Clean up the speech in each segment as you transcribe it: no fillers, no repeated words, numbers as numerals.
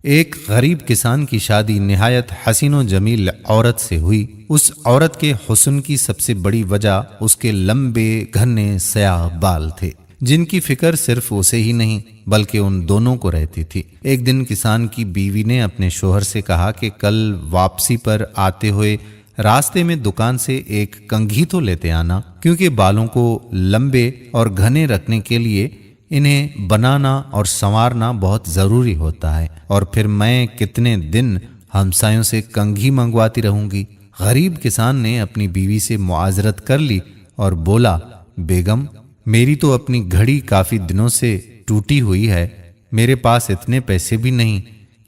ایک غریب کسان کی شادی نہایت حسین و جمیل عورت سے ہوئی۔ اس عورت کے حسن کی سب سے بڑی وجہ اس کے لمبے گھنے سیاہ بال تھے، جن کی فکر صرف اسے ہی نہیں بلکہ ان دونوں کو رہتی تھی۔ ایک دن کسان کی بیوی نے اپنے شوہر سے کہا کہ کل واپسی پر آتے ہوئے راستے میں دکان سے ایک کنگھی تو لیتے آنا، کیونکہ بالوں کو لمبے اور گھنے رکھنے کے لیے انہیں بنانا اور سنوارنا بہت ضروری ہوتا ہے، اور پھر میں کتنے دن ہمسایوں سے کنگھی منگواتی رہوں گی۔ غریب کسان نے اپنی بیوی سے معاذرت کر لی اور بولا، بیگم میری تو اپنی گھڑی کافی دنوں سے ٹوٹی ہوئی ہے، میرے پاس اتنے پیسے بھی نہیں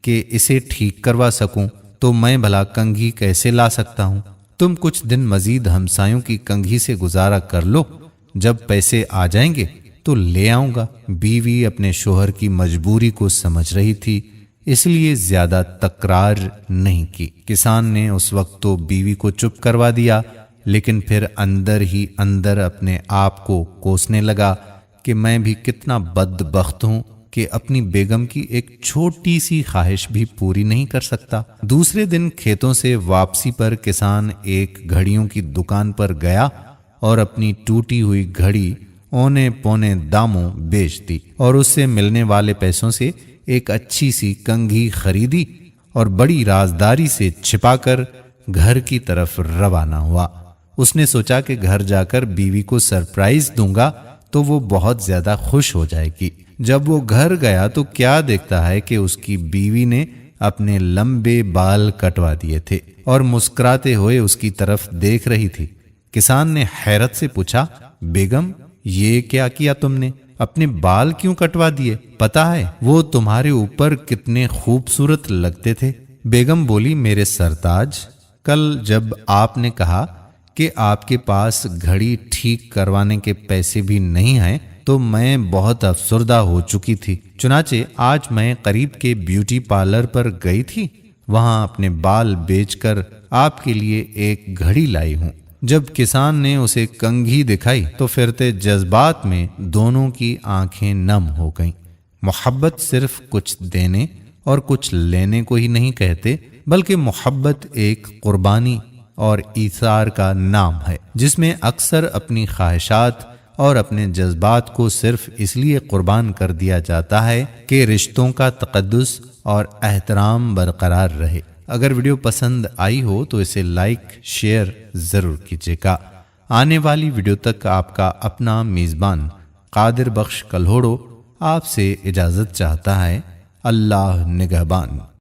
کہ اسے ٹھیک کروا سکوں، تو میں بھلا کنگھی کیسے لا سکتا ہوں؟ تم کچھ دن مزید ہمسایوں کی کنگھی سے گزارا کر لو، جب پیسے آ جائیں گے تو لے آؤں گا۔ بیوی اپنے شوہر کی مجبوری کو سمجھ رہی تھی، اس لیے زیادہ تکرار نہیں کی۔ کسان نے اس وقت تو بیوی کو چپ کروا دیا، لیکن پھر اندر ہی اندر اپنے آپ کو کوسنے لگا کہ میں بھی کتنا بدبخت ہوں کہ اپنی بیگم کی ایک چھوٹی سی خواہش بھی پوری نہیں کر سکتا۔ دوسرے دن کھیتوں سے واپسی پر کسان ایک گھڑیوں کی دکان پر گیا اور اپنی ٹوٹی ہوئی گھڑی اونے پونے داموں بیچ دی، اور اس سے ملنے والے پیسوں سے ایک اچھی سی کنگھی خریدی اور بڑی رازداری سے چھپا کر گھر کی طرف روانہ ہوا۔ اس نے سوچا کہ گھر جا کر بیوی کو سرپرائز دوں گا تو وہ بہت زیادہ خوش ہو جائے گی۔ جب وہ گھر گیا تو کیا دیکھتا ہے کہ اس کی بیوی نے اپنے لمبے بال کٹوا دیے تھے اور مسکراتے ہوئے اس کی طرف دیکھ رہی تھی۔ کسان نے حیرت سے پوچھا، بیگم یہ کیا کیا تم نے؟ اپنے بال کیوں کٹوا دیے؟ پتا ہے وہ تمہارے اوپر کتنے خوبصورت لگتے تھے۔ بیگم بولی، میرے سرتاج، کل جب آپ نے کہا کہ آپ کے پاس گھڑی ٹھیک کروانے کے پیسے بھی نہیں ہیں تو میں بہت افسردہ ہو چکی تھی، چنانچہ آج میں قریب کے بیوٹی پارلر پر گئی تھی، وہاں اپنے بال بیچ کر آپ کے لیے ایک گھڑی لائی ہوں۔ جب کسان نے اسے کنگھی دکھائی تو پھرتے جذبات میں دونوں کی آنکھیں نم ہو گئیں۔ محبت صرف کچھ دینے اور کچھ لینے کو ہی نہیں کہتے، بلکہ محبت ایک قربانی اور ایثار کا نام ہے، جس میں اکثر اپنی خواہشات اور اپنے جذبات کو صرف اس لیے قربان کر دیا جاتا ہے کہ رشتوں کا تقدس اور احترام برقرار رہے۔ اگر ویڈیو پسند آئی ہو تو اسے لائک شیئر ضرور کیجیے گا۔ آنے والی ویڈیو تک آپ کا اپنا میزبان قادر بخش کلہوڑو آپ سے اجازت چاہتا ہے۔ اللہ نگہبان۔